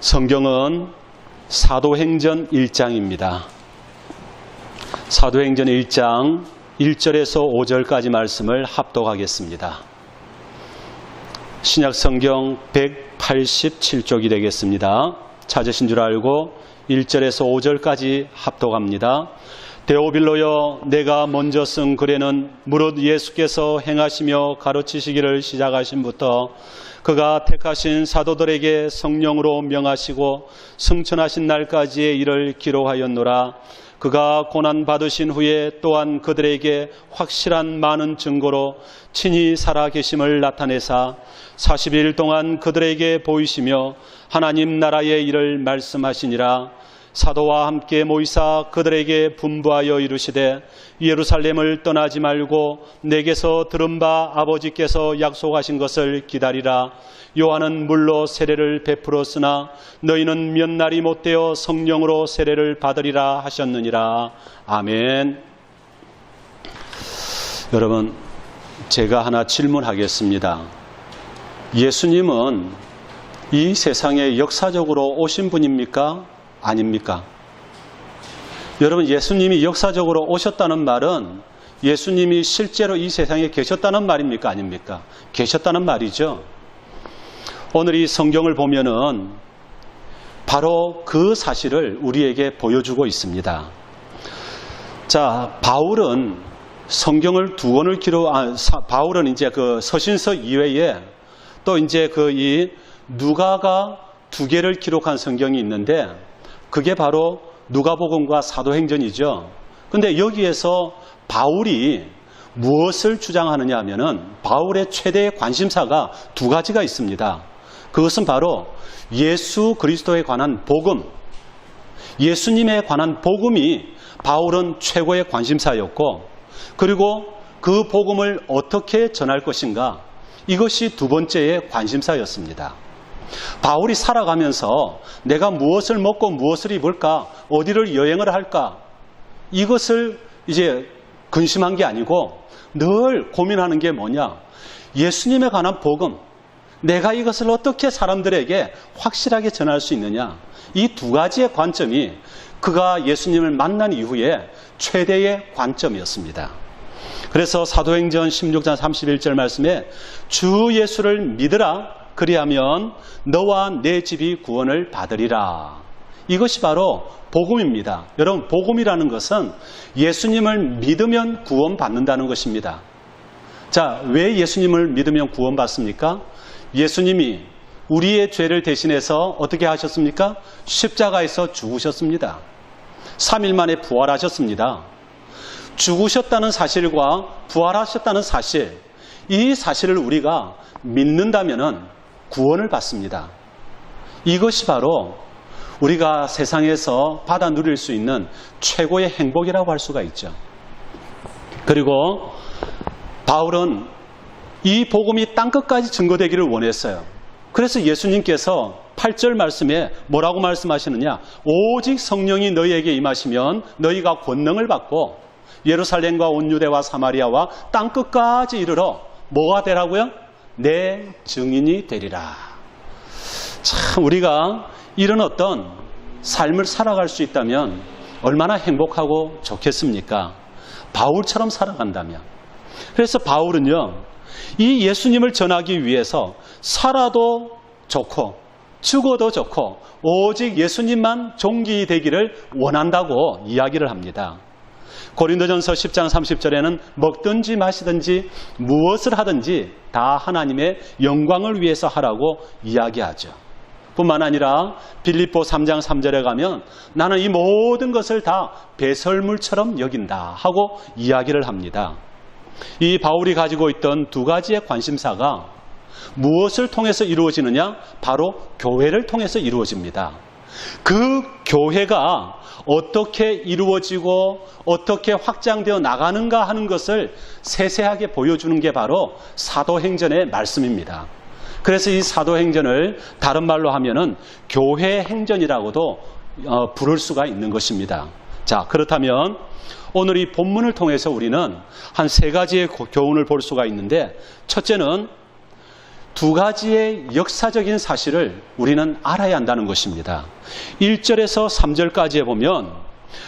성경은 사도행전 1장입니다. 사도행전 1장 1절에서 5절까지 말씀을 합독하겠습니다. 신약성경 187쪽이 되겠습니다. 찾으신 줄 알고 1절에서 5절까지 합독합니다. 데오빌로여, 내가 먼저 쓴 글에는 무릇 예수께서 행하시며 가르치시기를 시작하신부터 그가 택하신 사도들에게 성령으로 명하시고 승천하신 날까지의 일을 기록하였노라. 그가 고난받으신 후에 또한 그들에게 확실한 많은 증거로 친히 살아계심을 나타내사 40일 동안 그들에게 보이시며 하나님 나라의 일을 말씀하시니라. 사도와 함께 모이사 그들에게 분부하여 이르시되 예루살렘을 떠나지 말고 내게서 들은 바 아버지께서 약속하신 것을 기다리라. 요한은 물로 세례를 베풀었으나 너희는 몇 날이 못되어 성령으로 세례를 받으리라 하셨느니라. 아멘. 여러분, 제가 하나 질문하겠습니다. 예수님은 이 세상에 역사적으로 오신 분입니까? 아닙니까? 여러분, 예수님이 역사적으로 오셨다는 말은 예수님이 실제로 이 세상에 계셨다는 말입니까? 아닙니까? 계셨다는 말이죠. 오늘 이 성경을 보면은 바로 그 사실을 우리에게 보여주고 있습니다. 자, 바울은 성경을 두 권을 바울은 이제 그 서신서 이외에 또 이제 이 누가가 두 개를 기록한 성경이 있는데 그게 바로 누가복음과 사도행전이죠. 근데 여기에서 바울이 무엇을 주장하느냐 하면은 바울의 최대의 관심사가 두 가지가 있습니다. 그것은 바로 예수 그리스도에 관한 복음, 예수님에 관한 복음이 바울은 최고의 관심사였고, 그리고 그 복음을 어떻게 전할 것인가, 이것이 두 번째의 관심사였습니다. 바울이 살아가면서 내가 무엇을 먹고 무엇을 입을까, 어디를 여행을 할까, 이것을 이제 근심한 게 아니고 늘 고민하는 게 뭐냐, 예수님에 관한 복음, 내가 이것을 어떻게 사람들에게 확실하게 전할 수 있느냐, 이 두 가지의 관점이 그가 예수님을 만난 이후에 최대의 관점이었습니다. 그래서 사도행전 16장 31절 말씀에 주 예수를 믿으라, 그리하면 너와 내 집이 구원을 받으리라. 이것이 바로 복음입니다. 여러분, 복음이라는 것은 예수님을 믿으면 구원받는다는 것입니다. 자, 왜 예수님을 믿으면 구원받습니까? 예수님이 우리의 죄를 대신해서 어떻게 하셨습니까? 십자가에서 죽으셨습니다. 3일 만에 부활하셨습니다. 죽으셨다는 사실과 부활하셨다는 사실, 이 사실을 우리가 믿는다면은 구원을 받습니다. 이것이 바로 우리가 세상에서 받아 누릴 수 있는 최고의 행복이라고 할 수가 있죠. 그리고 바울은 이 복음이 땅끝까지 증거되기를 원했어요. 그래서 예수님께서 8절 말씀에 뭐라고 말씀하시느냐, 오직 성령이 너희에게 임하시면 너희가 권능을 받고 예루살렘과 온 유대와 사마리아와 땅끝까지 이르러 뭐가 되라고요? 내 증인이 되리라. 참, 우리가 이런 어떤 삶을 살아갈 수 있다면 얼마나 행복하고 좋겠습니까? 바울처럼 살아간다면. 그래서 바울은요, 이 예수님을 전하기 위해서 살아도 좋고 죽어도 좋고 오직 예수님만 존귀 되기를 원한다고 이야기를 합니다. 고린도전서 10장 30절에는 먹든지 마시든지 무엇을 하든지 다 하나님의 영광을 위해서 하라고 이야기하죠. 뿐만 아니라 빌립보 3장 3절에 가면 나는 이 모든 것을 다 배설물처럼 여긴다 하고 이야기를 합니다. 이 바울이 가지고 있던 두 가지의 관심사가 무엇을 통해서 이루어지느냐? 바로 교회를 통해서 이루어집니다. 그 교회가 어떻게 이루어지고 어떻게 확장되어 나가는가 하는 것을 세세하게 보여주는 게 바로 사도행전의 말씀입니다. 그래서 이 사도행전을 다른 말로 하면은 교회 행전이라고도 부를 수가 있는 것입니다. 자, 그렇다면 오늘 이 본문을 통해서 우리는 한 세 가지의 교훈을 볼 수가 있는데, 첫째는 두 가지의 역사적인 사실을 우리는 알아야 한다는 것입니다. 1절에서 3절까지에 보면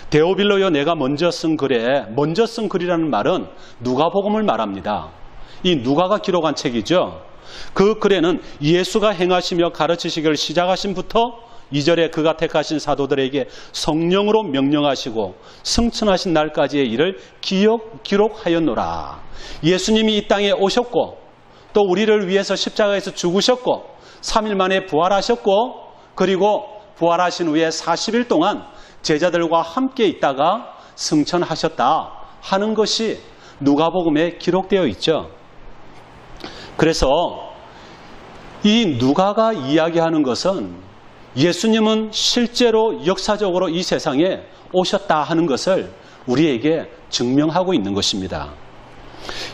데오빌로여 내가 먼저 쓴 글에 먼저 쓴 글이라는 말은 누가복음을 말합니다. 이 누가가 기록한 책이죠. 그 글에는 예수가 행하시며 가르치시기를 시작하신부터 2절에 그가 택하신 사도들에게 성령으로 명령하시고 승천하신 날까지의 일을 기록하였노라. 예수님이 이 땅에 오셨고 또 우리를 위해서 십자가에서 죽으셨고 3일 만에 부활하셨고 그리고 부활하신 후에 40일 동안 제자들과 함께 있다가 승천하셨다 하는 것이 누가복음에 기록되어 있죠. 그래서 이 누가가 이야기하는 것은 예수님은 실제로 역사적으로 이 세상에 오셨다 하는 것을 우리에게 증명하고 있는 것입니다.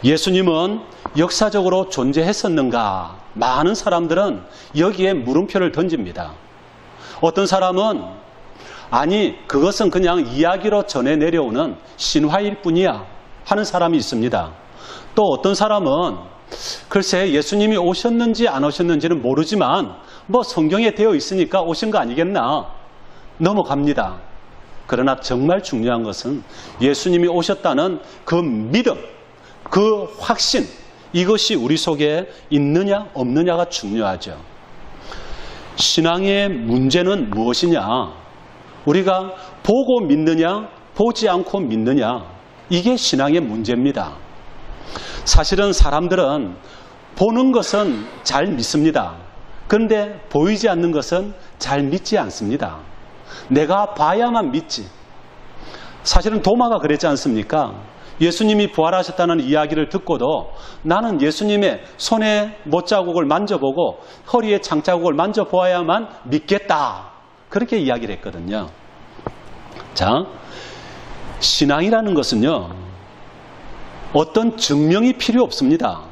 예수님은 역사적으로 존재했었는가? 많은 사람들은 여기에 물음표를 던집니다. 어떤 사람은 아니 그것은 그냥 이야기로 전해 내려오는 신화일 뿐이야 하는 사람이 있습니다. 또 어떤 사람은 글쎄 예수님이 오셨는지 안 오셨는지는 모르지만 뭐 성경에 되어 있으니까 오신 거 아니겠나 넘어갑니다. 그러나 정말 중요한 것은 예수님이 오셨다는 그 믿음, 그 확신, 이것이 우리 속에 있느냐 없느냐가 중요하죠. 신앙의 문제는 무엇이냐? 우리가 보고 믿느냐 보지 않고 믿느냐, 이게 신앙의 문제입니다. 사실은 사람들은 보는 것은 잘 믿습니다. 그런데 보이지 않는 것은 잘 믿지 않습니다. 내가 봐야만 믿지. 사실은 도마가 그랬지 않습니까? 예수님이 부활하셨다는 이야기를 듣고도 나는 예수님의 손에 못자국을 만져보고 허리에 장자국을 만져보아야만 믿겠다. 그렇게 이야기를 했거든요. 자, 신앙이라는 것은요, 어떤 증명이 필요 없습니다.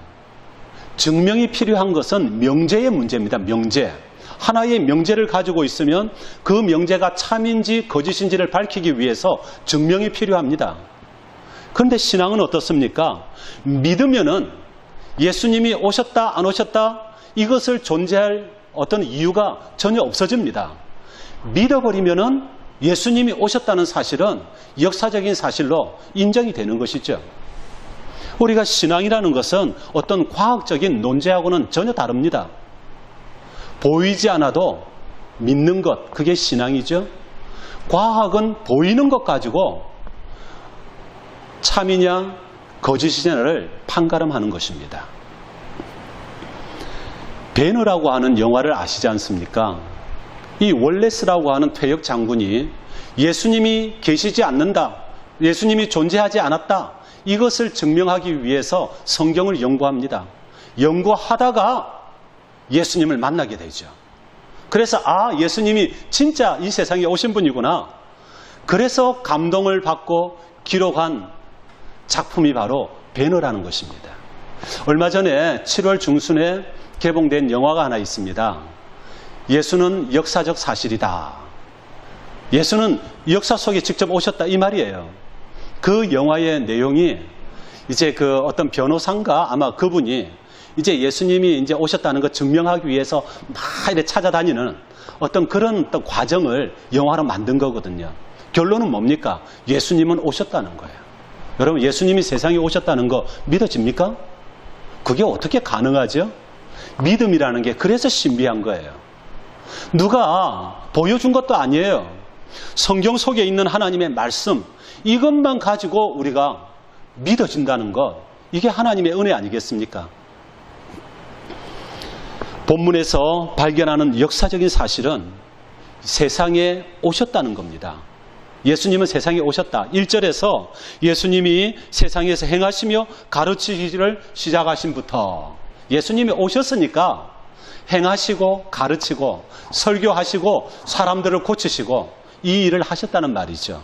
증명이 필요한 것은 명제의 문제입니다. 명제. 하나의 명제를 가지고 있으면 그 명제가 참인지 거짓인지를 밝히기 위해서 증명이 필요합니다. 그런데 신앙은 어떻습니까? 믿으면은 예수님이 오셨다 안 오셨다 이것을 존재할 어떤 이유가 전혀 없어집니다. 믿어버리면은 예수님이 오셨다는 사실은 역사적인 사실로 인정이 되는 것이죠. 우리가 신앙이라는 것은 어떤 과학적인 논제하고는 전혀 다릅니다. 보이지 않아도 믿는 것, 그게 신앙이죠. 과학은 보이는 것 가지고 참이냐 거짓이냐를 판가름하는 것입니다. 배너라고 하는 영화를 아시지 않습니까? 이 월레스라고 하는 퇴역 장군이 예수님이 계시지 않는다, 예수님이 존재하지 않았다, 이것을 증명하기 위해서 성경을 연구합니다. 연구하다가 예수님을 만나게 되죠. 그래서 예수님이 진짜 이 세상에 오신 분이구나. 그래서 감동을 받고 기록한 작품이 바로 배너라는 것입니다. 얼마 전에 7월 중순에 개봉된 영화가 하나 있습니다. 예수는 역사적 사실이다. 예수는 역사 속에 직접 오셨다, 이 말이에요. 그 영화의 내용이 이제 그 어떤 변호사인가 아마 그분이 이제 예수님이 이제 오셨다는 걸 증명하기 위해서 막 이렇게 찾아다니는 어떤 그런 어떤 과정을 영화로 만든 거거든요. 결론은 뭡니까? 예수님은 오셨다는 거예요. 여러분, 예수님이 세상에 오셨다는 거 믿어집니까? 그게 어떻게 가능하죠? 믿음이라는 게 그래서 신비한 거예요. 누가 보여준 것도 아니에요. 성경 속에 있는 하나님의 말씀, 이것만 가지고 우리가 믿어진다는 것, 이게 하나님의 은혜 아니겠습니까? 본문에서 발견하는 역사적인 사실은 세상에 오셨다는 겁니다. 예수님은 세상에 오셨다. 1절에서 예수님이 세상에서 행하시며 가르치기를 시작하신부터, 예수님이 오셨으니까 행하시고 가르치고 설교하시고 사람들을 고치시고 이 일을 하셨다는 말이죠.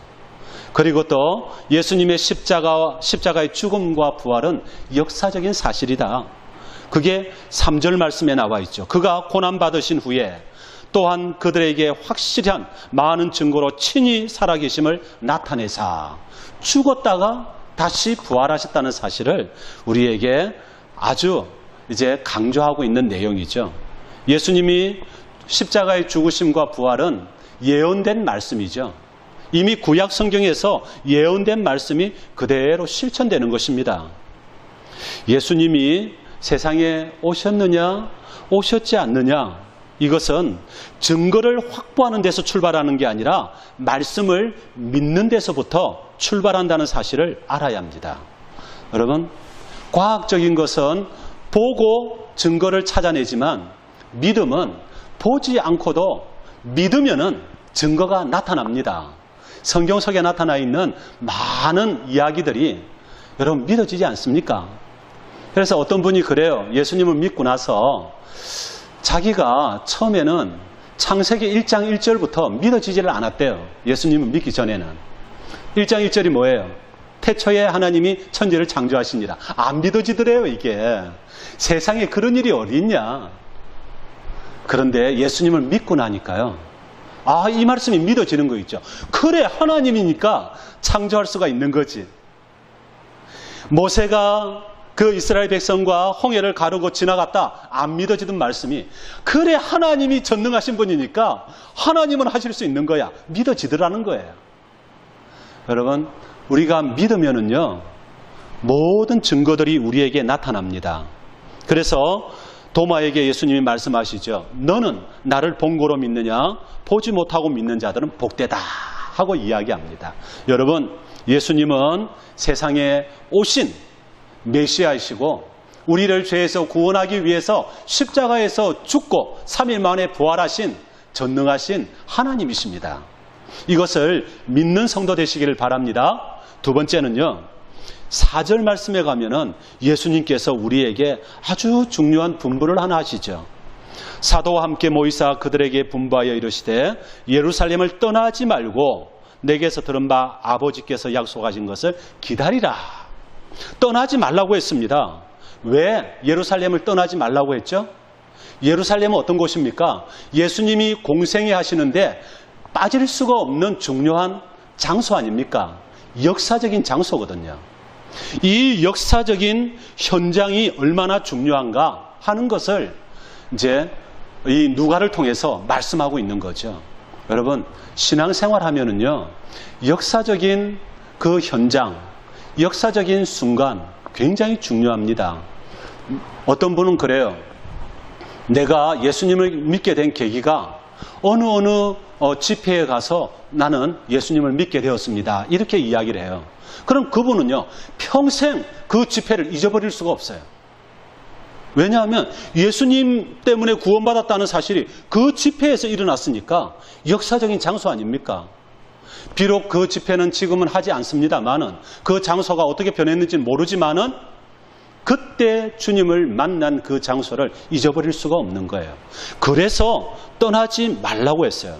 그리고 또 예수님의 십자가의 죽음과 부활은 역사적인 사실이다. 그게 3절 말씀에 나와 있죠. 그가 고난받으신 후에 또한 그들에게 확실한 많은 증거로 친히 살아계심을 나타내사 죽었다가 다시 부활하셨다는 사실을 우리에게 아주 이제 강조하고 있는 내용이죠. 예수님이 십자가의 죽으심과 부활은 예언된 말씀이죠. 이미 구약 성경에서 예언된 말씀이 그대로 실천되는 것입니다. 예수님이 세상에 오셨느냐, 오셨지 않느냐, 이것은 증거를 확보하는 데서 출발하는 게 아니라 말씀을 믿는 데서부터 출발한다는 사실을 알아야 합니다. 여러분, 과학적인 것은 보고 증거를 찾아내지만 믿음은 보지 않고도 믿으면은 증거가 나타납니다. 성경 속에 나타나 있는 많은 이야기들이 여러분 믿어지지 않습니까? 그래서 어떤 분이 그래요. 예수님을 믿고 나서 자기가 처음에는 창세기 1장 1절부터 믿어지지를 않았대요. 예수님을 믿기 전에는. 1장 1절이 뭐예요? 태초에 하나님이 천지를 창조하시니라. 안 믿어지더래요, 이게. 세상에 그런 일이 어디 있냐. 그런데 예수님을 믿고 나니까요. 아, 이 말씀이 믿어지는 거 있죠. 그래, 하나님이니까 창조할 수가 있는 거지. 모세가 그 이스라엘 백성과 홍해를 가르고 지나갔다. 안 믿어지던 말씀이 그래, 하나님이 전능하신 분이니까 하나님은 하실 수 있는 거야. 믿어지더라는 거예요. 여러분, 우리가 믿으면은요, 모든 증거들이 우리에게 나타납니다. 그래서 도마에게 예수님이 말씀하시죠. 너는 나를 본 거로 믿느냐? 보지 못하고 믿는 자들은 복되다 하고 이야기합니다. 여러분, 예수님은 세상에 오신 메시아이시고 우리를 죄에서 구원하기 위해서 십자가에서 죽고 3일 만에 부활하신 전능하신 하나님이십니다. 이것을 믿는 성도 되시기를 바랍니다. 두 번째는요, 4절 말씀에 가면은 예수님께서 우리에게 아주 중요한 분부를 하나 하시죠. 사도와 함께 모이사 그들에게 분부하여 이르시되 예루살렘을 떠나지 말고 내게서 들은 바 아버지께서 약속하신 것을 기다리라. 떠나지 말라고 했습니다. 왜 예루살렘을 떠나지 말라고 했죠? 예루살렘은 어떤 곳입니까? 예수님이 공생애 하시는데 빠질 수가 없는 중요한 장소 아닙니까? 역사적인 장소거든요. 이 역사적인 현장이 얼마나 중요한가 하는 것을 이제 이 누가를 통해서 말씀하고 있는 거죠. 여러분, 신앙생활 하면은요, 역사적인 그 현장, 역사적인 순간 굉장히 중요합니다. 어떤 분은 그래요. 내가 예수님을 믿게 된 계기가 어느 집회에 가서 나는 예수님을 믿게 되었습니다. 이렇게 이야기를 해요. 그럼 그분은요, 평생 그 집회를 잊어버릴 수가 없어요. 왜냐하면 예수님 때문에 구원받았다는 사실이 그 집회에서 일어났으니까 역사적인 장소 아닙니까? 비록 그 집회는 지금은 하지 않습니다만은 그 장소가 어떻게 변했는지는 모르지만은 그때 주님을 만난 그 장소를 잊어버릴 수가 없는 거예요. 그래서 떠나지 말라고 했어요.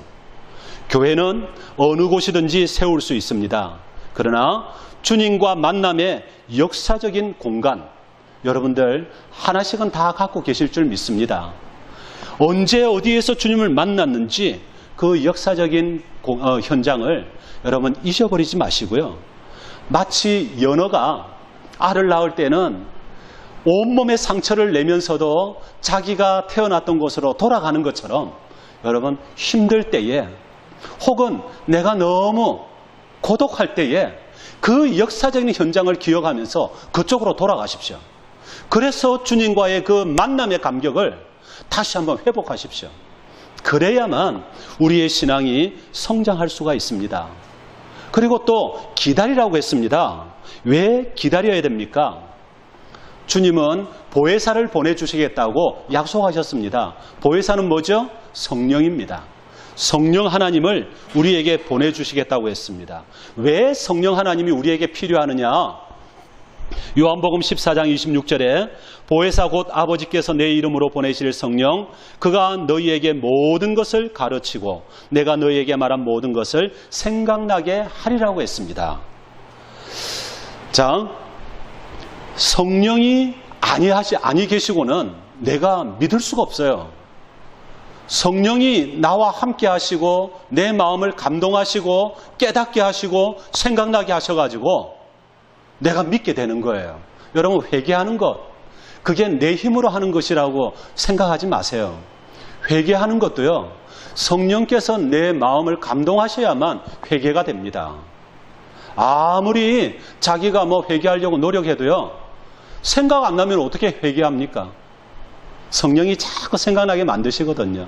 교회는 어느 곳이든지 세울 수 있습니다. 그러나 주님과 만남의 역사적인 공간, 여러분들 하나씩은 다 갖고 계실 줄 믿습니다. 언제 어디에서 주님을 만났는지 그 역사적인 현장을 여러분 잊어버리지 마시고요. 마치 연어가 알을 낳을 때는 온몸에 상처를 내면서도 자기가 태어났던 곳으로 돌아가는 것처럼 여러분 힘들 때에 혹은 내가 너무 고독할 때에 그 역사적인 현장을 기억하면서 그쪽으로 돌아가십시오. 그래서 주님과의 그 만남의 감격을 다시 한번 회복하십시오. 그래야만 우리의 신앙이 성장할 수가 있습니다. 그리고 또 기다리라고 했습니다. 왜 기다려야 됩니까? 주님은 보혜사를 보내주시겠다고 약속하셨습니다. 보혜사는 뭐죠? 성령입니다. 성령 하나님을 우리에게 보내주시겠다고 했습니다. 왜 성령 하나님이 우리에게 필요하느냐? 요한복음 14장 26절에 보혜사 곧 아버지께서 내 이름으로 보내실 성령, 그가 너희에게 모든 것을 가르치고 내가 너희에게 말한 모든 것을 생각나게 하리라고 했습니다. 자, 성령이 아니 계시고는 내가 믿을 수가 없어요. 성령이 나와 함께 하시고 내 마음을 감동하시고 깨닫게 하시고 생각나게 하셔가지고 내가 믿게 되는 거예요. 여러분, 회개하는 것, 그게 내 힘으로 하는 것이라고 생각하지 마세요. 회개하는 것도요, 성령께서 내 마음을 감동하셔야만 회개가 됩니다. 아무리 자기가 회개하려고 노력해도요, 생각 안 나면 어떻게 회개합니까? 성령이 자꾸 생각나게 만드시거든요.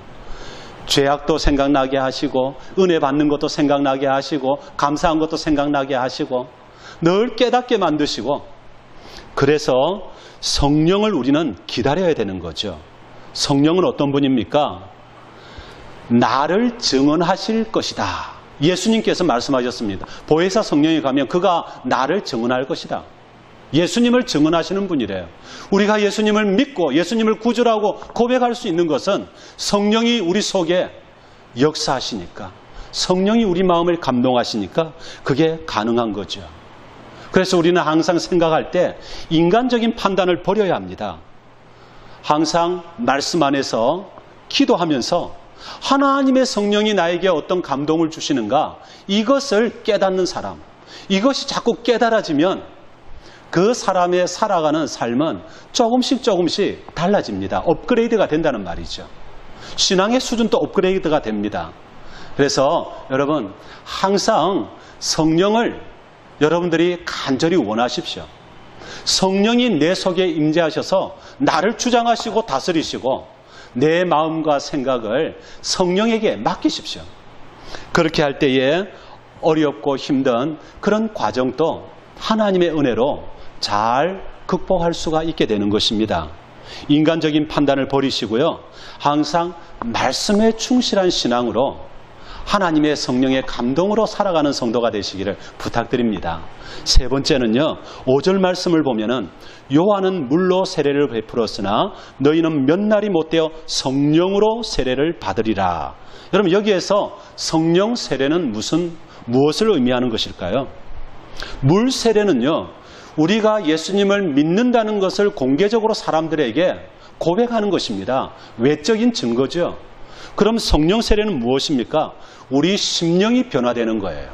죄악도 생각나게 하시고, 은혜 받는 것도 생각나게 하시고, 감사한 것도 생각나게 하시고, 늘 깨닫게 만드시고, 그래서 성령을 우리는 기다려야 되는 거죠. 성령은 어떤 분입니까? 나를 증언하실 것이다. 예수님께서 말씀하셨습니다. 보혜사 성령이 가면 그가 나를 증언할 것이다. 예수님을 증언하시는 분이래요. 우리가 예수님을 믿고 예수님을 구주라고 고백할 수 있는 것은 성령이 우리 속에 역사하시니까, 성령이 우리 마음을 감동하시니까 그게 가능한 거죠. 그래서 우리는 항상 생각할 때 인간적인 판단을 버려야 합니다. 항상 말씀 안에서 기도하면서 하나님의 성령이 나에게 어떤 감동을 주시는가, 이것을 깨닫는 사람, 이것이 자꾸 깨달아지면 그 사람의 살아가는 삶은 조금씩 달라집니다. 업그레이드가 된다는 말이죠. 신앙의 수준도 업그레이드가 됩니다. 그래서 여러분, 항상 성령을 여러분들이 간절히 원하십시오. 성령이 내 속에 임재하셔서 나를 주장하시고 다스리시고 내 마음과 생각을 성령에게 맡기십시오. 그렇게 할 때에 어렵고 힘든 그런 과정도 하나님의 은혜로 잘 극복할 수가 있게 되는 것입니다. 인간적인 판단을 버리시고요, 항상 말씀에 충실한 신앙으로 하나님의 성령의 감동으로 살아가는 성도가 되시기를 부탁드립니다. 세 번째는요, 5절 말씀을 보면은 요한은 물로 세례를 베풀었으나 너희는 몇 날이 못되어 성령으로 세례를 받으리라. 여러분, 여기에서 성령 세례는 무엇을 의미하는 것일까요? 물 세례는요, 우리가 예수님을 믿는다는 것을 공개적으로 사람들에게 고백하는 것입니다. 외적인 증거죠. 그럼 성령 세례는 무엇입니까? 우리 심령이 변화되는 거예요.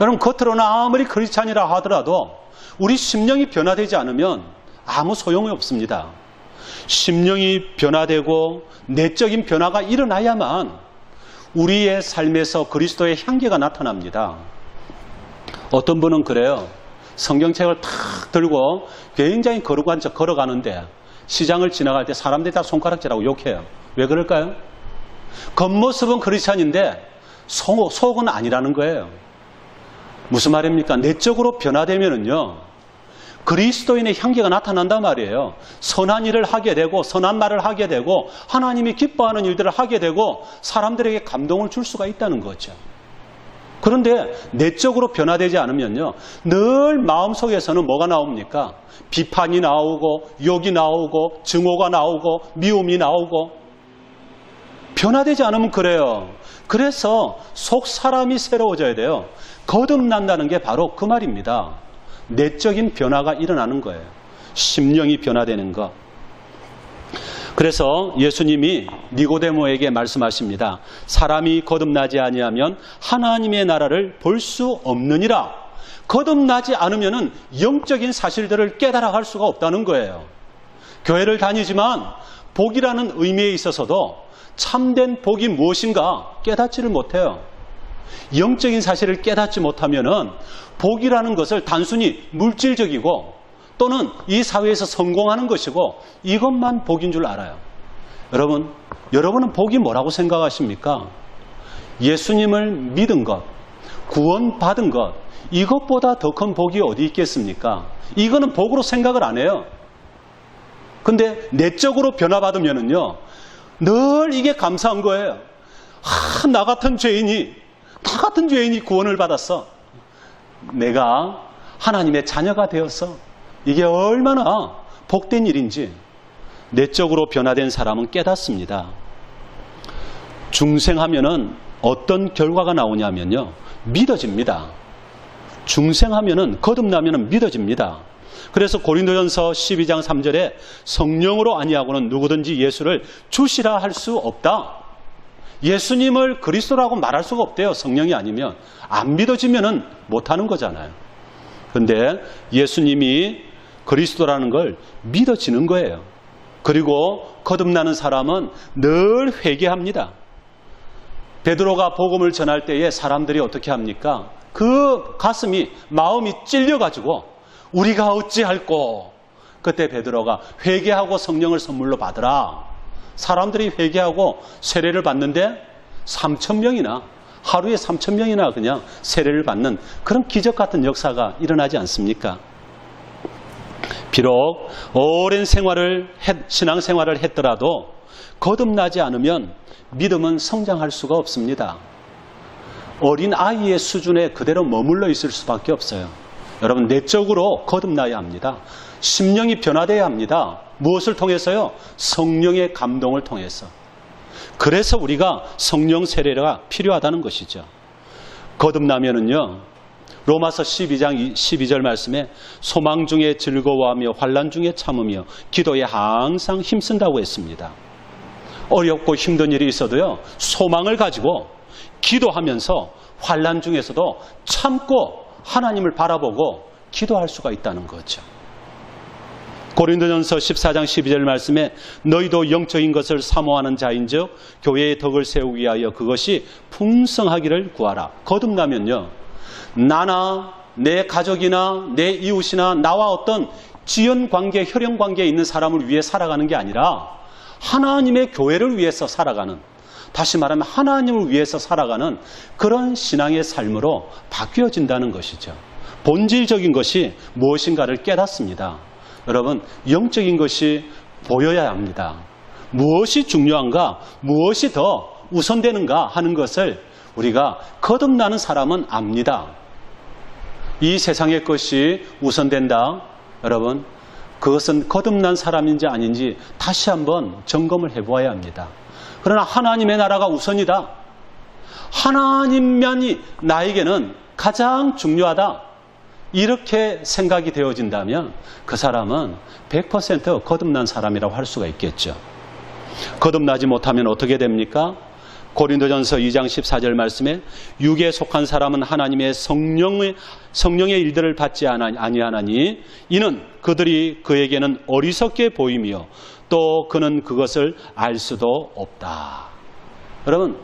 여러분, 겉으로는 아무리 크리스찬이라 하더라도 우리 심령이 변화되지 않으면 아무 소용이 없습니다. 심령이 변화되고 내적인 변화가 일어나야만 우리의 삶에서 그리스도의 향기가 나타납니다. 어떤 분은 그래요. 성경책을 탁 들고 굉장히 거룩한 척 걸어가는데 시장을 지나갈 때 사람들이 다 손가락질하고 욕해요. 왜 그럴까요? 겉모습은 크리스찬인데 속은 아니라는 거예요. 무슨 말입니까? 내적으로 변화되면은요, 그리스도인의 향기가 나타난단 말이에요. 선한 일을 하게 되고 선한 말을 하게 되고 하나님이 기뻐하는 일들을 하게 되고 사람들에게 감동을 줄 수가 있다는 거죠. 그런데 내적으로 변화되지 않으면요, 늘 마음속에서는 뭐가 나옵니까? 비판이 나오고 욕이 나오고 증오가 나오고 미움이 나오고, 변화되지 않으면 그래요. 그래서 속 사람이 새로워져야 돼요. 거듭난다는 게 바로 그 말입니다. 내적인 변화가 일어나는 거예요. 심령이 변화되는 것. 그래서 예수님이 니고데모에게 말씀하십니다. 사람이 거듭나지 아니하면 하나님의 나라를 볼 수 없느니라. 거듭나지 않으면 영적인 사실들을 깨달아갈 수가 없다는 거예요. 교회를 다니지만 복이라는 의미에 있어서도 참된 복이 무엇인가 깨닫지를 못해요. 영적인 사실을 깨닫지 못하면은 복이라는 것을 단순히 물질적이고 또는 이 사회에서 성공하는 것이고 이것만 복인 줄 알아요. 여러분은 복이 뭐라고 생각하십니까? 예수님을 믿은 것, 구원받은 것, 이것보다 더 큰 복이 어디 있겠습니까? 이거는 복으로 생각을 안 해요. 근데 내적으로 변화받으면은요, 늘 이게 감사한 거예요. 나 같은 죄인이 구원을 받았어. 내가 하나님의 자녀가 되었어. 이게 얼마나 복된 일인지 내적으로 변화된 사람은 깨닫습니다. 중생하면은 어떤 결과가 나오냐면요, 믿어집니다. 중생하면은 거듭나면은 믿어집니다. 그래서 고린도전서 12장 3절에 성령으로 아니하고는 누구든지 예수를 주시라 할 수 없다. 예수님을 그리스도라고 말할 수가 없대요. 성령이 아니면. 안 믿어지면은 못하는 거잖아요. 그런데 예수님이 그리스도라는 걸 믿어지는 거예요. 그리고 거듭나는 사람은 늘 회개합니다. 베드로가 복음을 전할 때에 사람들이 어떻게 합니까? 그 가슴이, 마음이 찔려가지고 우리가 어찌할꼬? 그때 베드로가 회개하고 성령을 선물로 받으라. 사람들이 회개하고 세례를 받는데 3,000명이나, 하루에 3,000명이나 그냥 세례를 받는 그런 기적 같은 역사가 일어나지 않습니까? 비록 오랜 신앙생활을 했더라도 거듭나지 않으면 믿음은 성장할 수가 없습니다. 어린 아이의 수준에 그대로 머물러 있을 수밖에 없어요. 여러분, 내적으로 거듭나야 합니다. 심령이 변화되어야 합니다. 무엇을 통해서요? 성령의 감동을 통해서. 그래서 우리가 성령 세례가 필요하다는 것이죠. 거듭나면은요, 로마서 12장 12절 말씀에 소망 중에 즐거워하며 환난 중에 참으며 기도에 항상 힘쓴다고 했습니다. 어렵고 힘든 일이 있어도요, 소망을 가지고 기도하면서 환난 중에서도 참고 하나님을 바라보고 기도할 수가 있다는 거죠. 고린도전서 14장 12절 말씀에 너희도 영적인 것을 사모하는 자인즉 교회의 덕을 세우기 위하여 그것이 풍성하기를 구하라. 거듭나면요, 나나 내 가족이나 내 이웃이나 나와 어떤 지연관계, 혈연관계에 있는 사람을 위해 살아가는 게 아니라 하나님의 교회를 위해서 살아가는, 다시 말하면 하나님을 위해서 살아가는 그런 신앙의 삶으로 바뀌어진다는 것이죠. 본질적인 것이 무엇인가를 깨닫습니다. 여러분, 영적인 것이 보여야 합니다. 무엇이 중요한가, 무엇이 더 우선되는가 하는 것을 우리가 거듭나는 사람은 압니다. 이 세상의 것이 우선된다. 여러분, 그것은 거듭난 사람인지 아닌지 다시 한번 점검을 해보아야 합니다. 그러나 하나님의 나라가 우선이다. 하나님만이 나에게는 가장 중요하다. 이렇게 생각이 되어진다면 그 사람은 100% 거듭난 사람이라고 할 수가 있겠죠. 거듭나지 못하면 어떻게 됩니까? 고린도전서 2장 14절 말씀에 육에 속한 사람은 하나님의 성령의 일들을 받지 아니하나니 이는 그들이 그에게는 어리석게 보이며 또 그는 그것을 알 수도 없다. 여러분,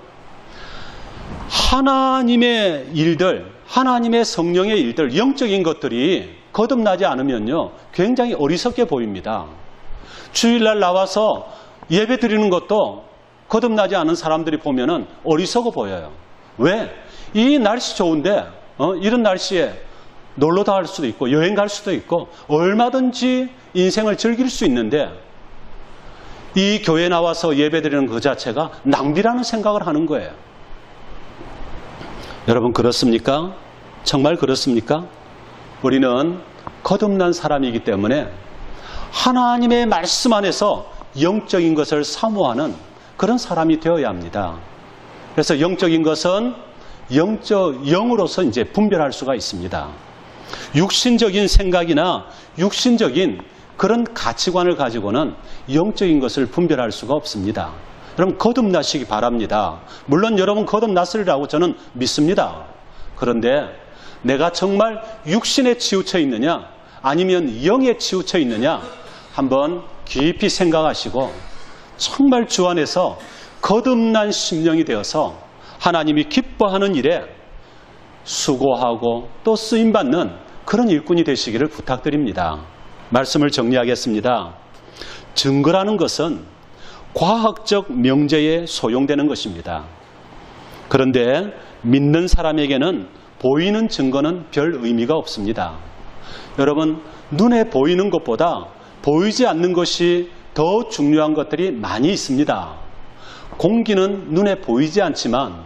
하나님의 일들, 하나님의 성령의 일들, 영적인 것들이 거듭나지 않으면요, 굉장히 어리석게 보입니다. 주일날 나와서 예배 드리는 것도 거듭나지 않은 사람들이 보면은 어리석어 보여요. 왜? 이 날씨 좋은데, 이런 날씨에 놀러 갈 수도 있고, 여행 갈 수도 있고, 얼마든지 인생을 즐길 수 있는데, 이 교회에 나와서 예배 드리는 그 자체가 낭비라는 생각을 하는 거예요. 여러분, 그렇습니까? 정말 그렇습니까? 우리는 거듭난 사람이기 때문에 하나님의 말씀 안에서 영적인 것을 사모하는 그런 사람이 되어야 합니다. 그래서 영적인 것은 영으로서 이제 분별할 수가 있습니다. 육신적인 생각이나 육신적인 그런 가치관을 가지고는 영적인 것을 분별할 수가 없습니다. 여러분, 거듭나시기 바랍니다. 물론 여러분 거듭났으리라고 저는 믿습니다. 그런데 내가 정말 육신에 치우쳐 있느냐 아니면 영에 치우쳐 있느냐 한번 깊이 생각하시고 정말 주 안에서 거듭난 심령이 되어서 하나님이 기뻐하는 일에 수고하고 또 쓰임받는 그런 일꾼이 되시기를 부탁드립니다. 말씀을 정리하겠습니다. 증거라는 것은 과학적 명제에 소용되는 것입니다. 그런데 믿는 사람에게는 보이는 증거는 별 의미가 없습니다. 여러분, 눈에 보이는 것보다 보이지 않는 것이 더 중요한 것들이 많이 있습니다. 공기는 눈에 보이지 않지만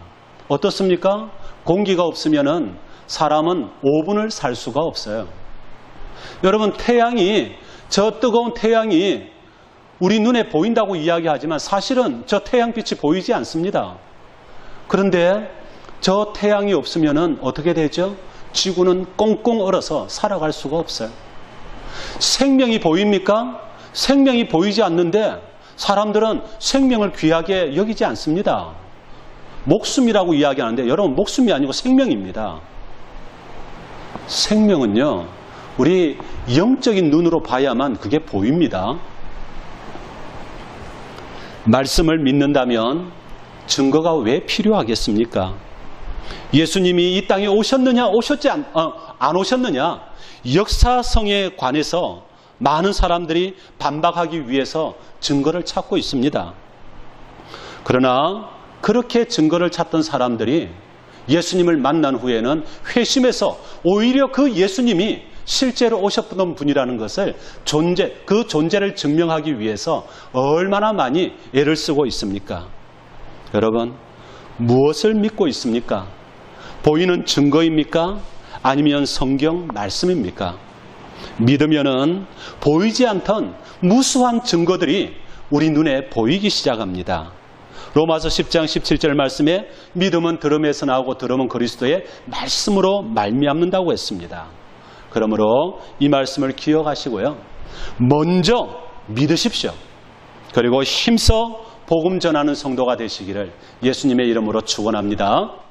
어떻습니까? 공기가 없으면은 사람은 5분을 살 수가 없어요. 여러분, 저 뜨거운 태양이 우리 눈에 보인다고 이야기하지만 사실은 저 태양빛이 보이지 않습니다. 그런데 저 태양이 없으면은 어떻게 되죠? 지구는 꽁꽁 얼어서 살아갈 수가 없어요. 생명이 보입니까? 생명이 보이지 않는데 사람들은 생명을 귀하게 여기지 않습니다. 목숨이라고 이야기하는데 여러분, 목숨이 아니고 생명입니다. 생명은요, 우리 영적인 눈으로 봐야만 그게 보입니다. 말씀을 믿는다면 증거가 왜 필요하겠습니까? 예수님이 이 땅에 오셨느냐, 안 오셨느냐? 역사성에 관해서 많은 사람들이 반박하기 위해서 증거를 찾고 있습니다. 그러나 그렇게 증거를 찾던 사람들이 예수님을 만난 후에는 회심해서 오히려 그 예수님이 실제로 오셨던 분이라는 것을 그 존재를 증명하기 위해서 얼마나 많이 애를 쓰고 있습니까? 여러분, 무엇을 믿고 있습니까? 보이는 증거입니까? 아니면 성경 말씀입니까? 믿으면은 보이지 않던 무수한 증거들이 우리 눈에 보이기 시작합니다. 로마서 10장 17절 말씀에 믿음은 들음에서 나오고 들음은 그리스도의 말씀으로 말미암는다고 했습니다. 그러므로 이 말씀을 기억하시고요. 먼저 믿으십시오. 그리고 힘써 복음 전하는 성도가 되시기를 예수님의 이름으로 축원합니다.